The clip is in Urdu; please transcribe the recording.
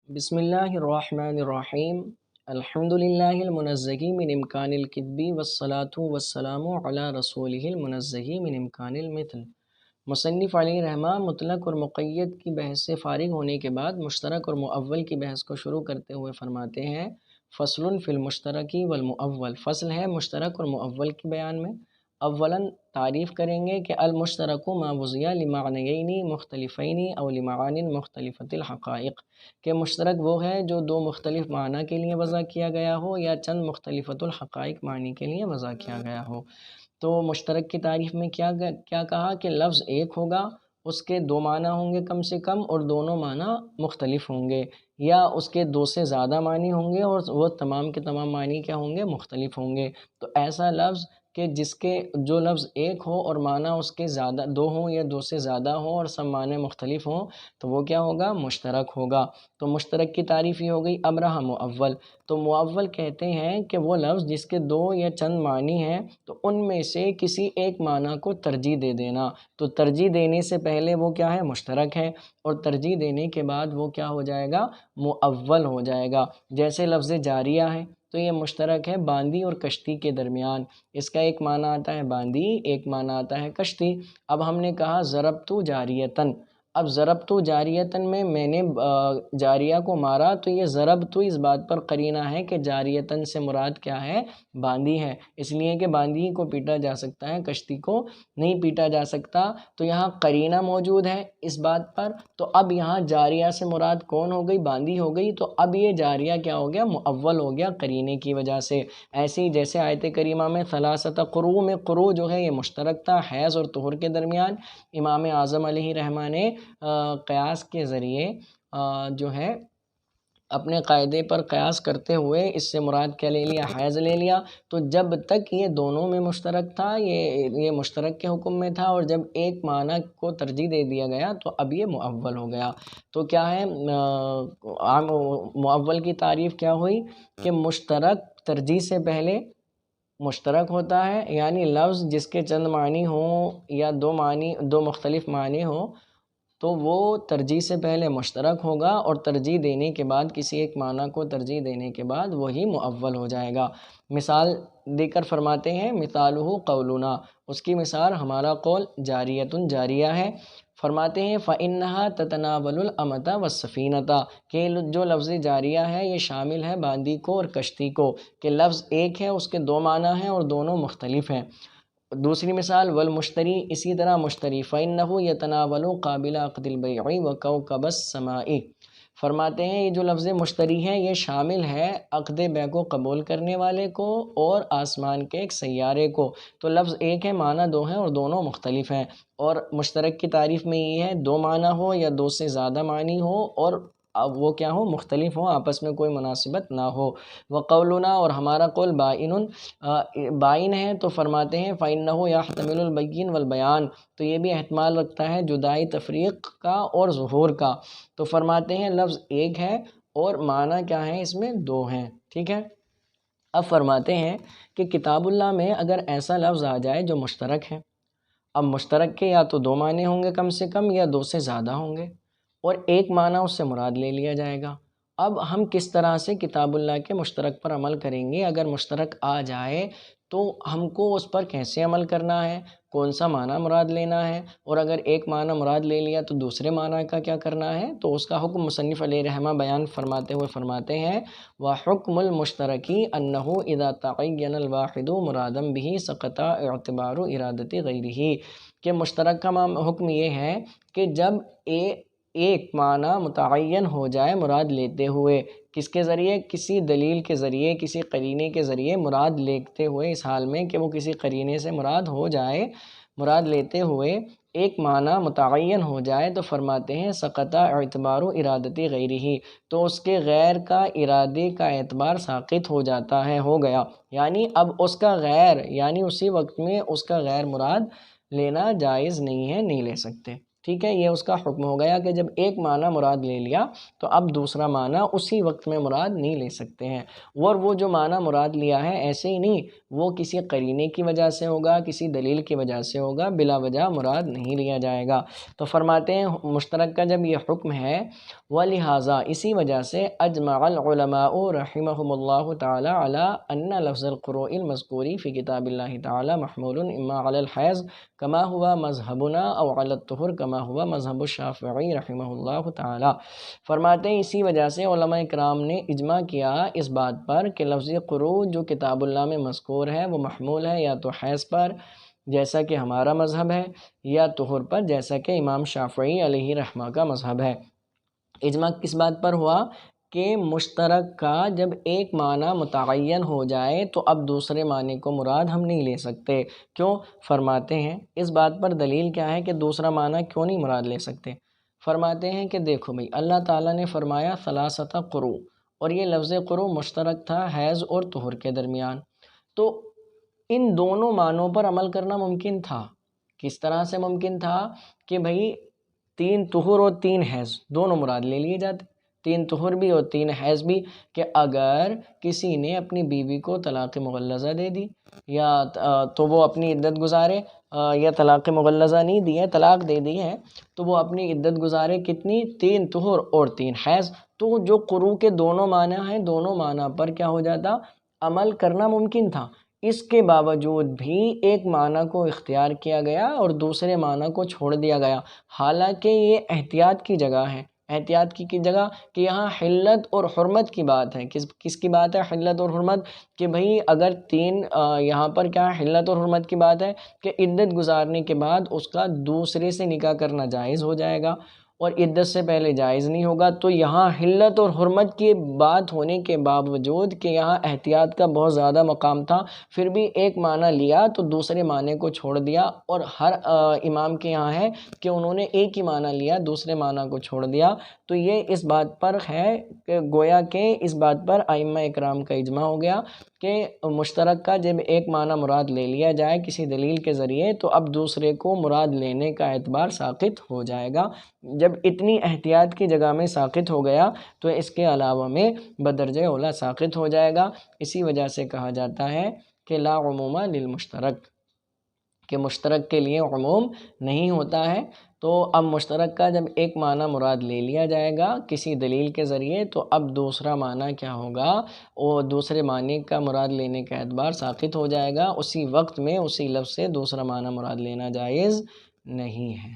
بسم اللہ الرحمن الرحیم الحمد للہ المنزہ من امکان الکذب والصلاة والسلام علی رسولہ المنزہ من امکان المثل۔ مصنف علیہ رحمہ مطلق اور مقید کی بحث سے فارغ ہونے کے بعد مشترک اور مؤول کی بحث کو شروع کرتے ہوئے فرماتے ہیں فصل فی المشترک والمؤول، فصل ہے مشترک اور مؤول کے بیان میں۔ اولاً تعریف کریں گے کہ المشترک ما وضع لمعنیین مختلفین او لمعان مختلفۃ الحقائق، کہ مشترک وہ ہے جو دو مختلف معنی کے لیے وضع کیا گیا ہو یا چند مختلفۃ الحقائق معنی کے لیے وضع کیا گیا ہو۔ تو مشترک کی تعریف میں کیا کہا کہ لفظ ایک ہوگا، اس کے دو معنی ہوں گے کم سے کم، اور دونوں معنی مختلف ہوں گے، یا اس کے دو سے زیادہ معنی ہوں گے اور وہ تمام کے تمام معنی کیا ہوں گے، مختلف ہوں گے۔ تو ایسا لفظ کہ جس کے جو لفظ ایک ہو اور معنی اس کے زیادہ دو ہوں یا دو سے زیادہ ہوں اور سب معنی مختلف ہوں، تو وہ کیا ہوگا، مشترک ہوگا۔ تو مشترک کی تعریف یہ ہو گئی۔ اب رہا مؤول، تو مؤول کہتے ہیں کہ وہ لفظ جس کے دو یا چند معنی ہیں تو ان میں سے کسی ایک معنی کو ترجیح دے دینا۔ تو ترجیح دینے سے پہلے وہ کیا ہے، مشترک ہے، اور ترجیح دینے کے بعد وہ کیا ہو جائے گا، مؤول ہو جائے گا۔ جیسے لفظ جاریہ ہے تو یہ مشترک ہے باندی اور کشتی کے درمیان، اس کا ایک معنی آتا ہے باندی، ایک معنی آتا ہے کشتی۔ اب ہم نے کہا ضربت جاریتن، اب ضربت جاریتن میں نے جاریہ کو مارا، تو یہ ضربت اس بات پر قرینہ ہے کہ جاریتن سے مراد کیا ہے، باندی ہے، اس لیے کہ باندی کو پیٹا جا سکتا ہے، کشتی کو نہیں پیٹا جا سکتا۔ تو یہاں قرینہ موجود ہے اس بات پر، تو اب یہاں جاریہ سے مراد کون ہو گئی، باندی ہو گئی، تو اب یہ جاریہ کیا ہو گیا، مؤول ہو گیا قرینے کی وجہ سے۔ ایسے ہی جیسے آیت کریمہ میں ثلاثۃ قروء میں قروء جو ہے یہ مشترک تھا حیض اور طہر کے درمیان۔ امام اعظم علیہ رحمہ نے قیاس کے ذریعے جو ہے اپنے قاعدے پر قیاس کرتے ہوئے اس سے مراد کیا لے لیا، حیض لے لیا۔ تو جب تک یہ دونوں میں مشترک تھا، یہ مشترک کے حکم میں تھا، اور جب ایک معنی کو ترجیح دے دیا گیا تو اب یہ مؤول ہو گیا۔ تو کیا ہے، مؤول کی تعریف کیا ہوئی کہ مشترک ترجیح سے پہلے مشترک ہوتا ہے، یعنی لفظ جس کے چند معنی ہوں یا دو مختلف معنی ہوں تو وہ ترجیح سے پہلے مشترک ہوگا، اور ترجیح دینے کے بعد کسی ایک معنی کو ترجیح دینے کے بعد وہی مؤول ہو جائے گا۔ مثال دے کر فرماتے ہیں مثالہ قولنا، اس کی مثال ہمارا قول جاریۃ جاریہ ہے۔ فرماتے ہیں فإنها تتناول الأمة والسفينة، کہ جو لفظ جاریہ ہے یہ شامل ہے باندی کو اور کشتی کو، کہ لفظ ایک ہے، اس کے دو معنی ہیں اور دونوں مختلف ہیں۔ دوسری مثال والمشتری، اسی طرح مشتری فإنه يتناول قابل عقد البيع وكوكب السماء، فرماتے ہیں یہ جو لفظ مشتری ہے یہ شامل ہے عقد بیع کو قبول کرنے والے کو اور آسمان کے ایک سیارے کو۔ تو لفظ ایک ہے، معنی دو ہیں اور دونوں مختلف ہیں۔ اور مشترک کی تعریف میں یہ ہے دو معنی ہو یا دو سے زیادہ معنی ہو اور اب وہ کیا ہو، مختلف ہوں، آپس میں کوئی مناسبت نہ ہو۔ وقولنا، اور ہمارا قول بائن ہے، تو فرماتے ہیں فإنه يحتمل البین والبیان، تو یہ بھی احتمال رکھتا ہے جدائی تفریق کا اور ظہور کا۔ تو فرماتے ہیں لفظ ایک ہے اور معنی کیا ہے، اس میں دو ہیں، ٹھیک ہے۔ اب فرماتے ہیں کہ کتاب اللہ میں اگر ایسا لفظ آ جائے جو مشترک ہے، اب مشترک کے یا تو دو معنی ہوں گے کم سے کم یا دو سے زیادہ ہوں گے، اور ایک معنی اس سے مراد لے لیا جائے گا۔ اب ہم کس طرح سے کتاب اللہ کے مشترک پر عمل کریں گے، اگر مشترک آ جائے تو ہم کو اس پر کیسے عمل کرنا ہے، کون سا معنی مراد لینا ہے، اور اگر ایک معنی مراد لے لیا تو دوسرے معنی کا کیا کرنا ہے، تو اس کا حکم مصنف علیہ رحمہ بیان فرماتے ہوئے فرماتے ہیں وَحُكْمُ الْمُشْتَرَكِ أَنَّهُ إِذَا تَعَيَّنَ الْوَاحِدُ مُرَادًا بِهِ سَقَطَ اعْتِبَارُ إِرَادَةِ غَيْرِهِ، کہ مشترک کا حکم یہ ہے کہ جب ایک معنی متعین ہو جائے مراد لیتے ہوئے، کس کے ذریعے، کسی دلیل کے ذریعے، کسی قرینے کے ذریعے مراد لیتے ہوئے، اس حال میں کہ وہ کسی قرینے سے مراد ہو جائے، مراد لیتے ہوئے ایک معنی متعین ہو جائے، تو فرماتے ہیں سقط اعتبار ارادت غیرہ، تو اس کے غیر کا ارادے کا اعتبار ساقط ہو جاتا ہے، ہو گیا، یعنی اب اس کا غیر، یعنی اسی وقت میں اس کا غیر مراد لینا جائز نہیں ہے، نہیں لے سکتے، ٹھیک ہے، یہ اس کا حکم ہو گیا کہ جب ایک معنی مراد لے لیا تو اب دوسرا معنی اسی وقت میں مراد نہیں لے سکتے ہیں، اور وہ جو معنی مراد لیا ہے ایسے ہی نہیں، وہ کسی قرینے کی وجہ سے ہوگا، کسی دلیل کی وجہ سے ہوگا، بلا وجہ مراد نہیں لیا جائے گا۔ تو فرماتے ہیں مشترک کا جب یہ حکم ہے، وَلِہَٰذَا اسی وجہ سے اجمع العلماء رحمهم اللہ تعالی علی ان لفظ القروء المذکور فی کتاب اللہ تعالی محمول اما علی الحیض کما ہوا مذہبنا او علی الطہر کما ہوا مذہب الشافعی رحمہ اللہ تعالی۔ فرماتے ہیں اسی وجہ سے علماء کرام نے اجماع کیا اس بات پر کہ لفظ قروء جو کتاب اللہ میں مذکور ہے وہ محمول ہے یا تو حیض پر جیسا کہ ہمارا مذہب ہے، یا طہر پر جیسا کہ امام شافعی علیہ رحمہ کا مذہب ہے۔ اجماع کس بات پر ہوا کہ مشترک کا جب ایک معنی متعین ہو جائے تو اب دوسرے معنی کو مراد ہم نہیں لے سکتے۔ کیوں؟ فرماتے ہیں اس بات پر دلیل کیا ہے کہ دوسرا معنی کیوں نہیں مراد لے سکتے؟ فرماتے ہیں کہ دیکھو بھئی، اللہ تعالیٰ نے فرمایا ثلاثۃ قروء، اور یہ لفظ قروء مشترک تھا حیض اور طہر کے درمیان، تو ان دونوں معنوں پر عمل کرنا ممکن تھا۔ کس طرح سے ممکن تھا؟ کہ بھئی 3 طہر اور 3 حیض دونوں مراد لے لیے جاتے، 3 طہر بھی اور 3 حیض بھی، کہ اگر کسی نے اپنی بیوی کو طلاق مغلظہ دے دی یا تو وہ اپنی عدت گزارے، یا طلاق مغلظہ نہیں دی ہے، طلاق دے دی ہے، تو وہ اپنی عدت گزارے کتنی؟ 3 طہر اور 3 حیض۔ تو جو قروء کے دونوں معنی ہیں، دونوں معنی پر کیا ہو جاتا؟ عمل کرنا ممکن تھا۔ اس کے باوجود بھی ایک معنی کو اختیار کیا گیا اور دوسرے معنی کو چھوڑ دیا گیا، حالانکہ یہ احتیاط کی جگہ ہے۔ احتیاط کی جگہ کہ یہاں حلت اور حرمت کی بات ہے۔ کس کی بات ہے؟ حلت اور حرمت، کہ بھئی اگر 3 یہاں پر کیا حلت اور حرمت کی بات ہے کہ عدت گزارنے کے بعد اس کا دوسرے سے نکاح کرنا جائز ہو جائے گا اور عدت سے پہلے جائز نہیں ہوگا، تو یہاں حلت اور حرمت کی بات ہونے کے باوجود کہ یہاں احتیاط کا بہت زیادہ مقام تھا، پھر بھی ایک معنی لیا تو دوسرے معنی کو چھوڑ دیا، اور ہر امام کے یہاں ہے کہ انہوں نے ایک ہی معنی لیا، دوسرے معنی کو چھوڑ دیا۔ تو یہ اس بات پر ہے کہ گویا کہ اس بات پر ائمہ اکرام کا اجماع ہو گیا کہ مشترک کا جب ایک معنی مراد لے لیا جائے کسی دلیل کے ذریعے تو اب دوسرے کو مراد لینے کا اعتبار ساقط ہو جائے گا۔ جب اتنی احتیاط کی جگہ میں ساقط ہو گیا تو اس کے علاوہ میں بدرجہ اولا ساقط ہو جائے گا۔ اسی وجہ سے کہا جاتا ہے کہ لا عموم للمشترک، کہ مشترک کے لیے عموم نہیں ہوتا ہے۔ تو اب مشترک کا جب ایک معنی مراد لے لیا جائے گا کسی دلیل کے ذریعے تو اب دوسرا معنی کیا ہوگا؟ وہ دوسرے معنی کا مراد لینے کا اعتبار ساقط ہو جائے گا، اسی وقت میں اسی لفظ سے دوسرا معنی مراد لینا جائز نہیں ہے۔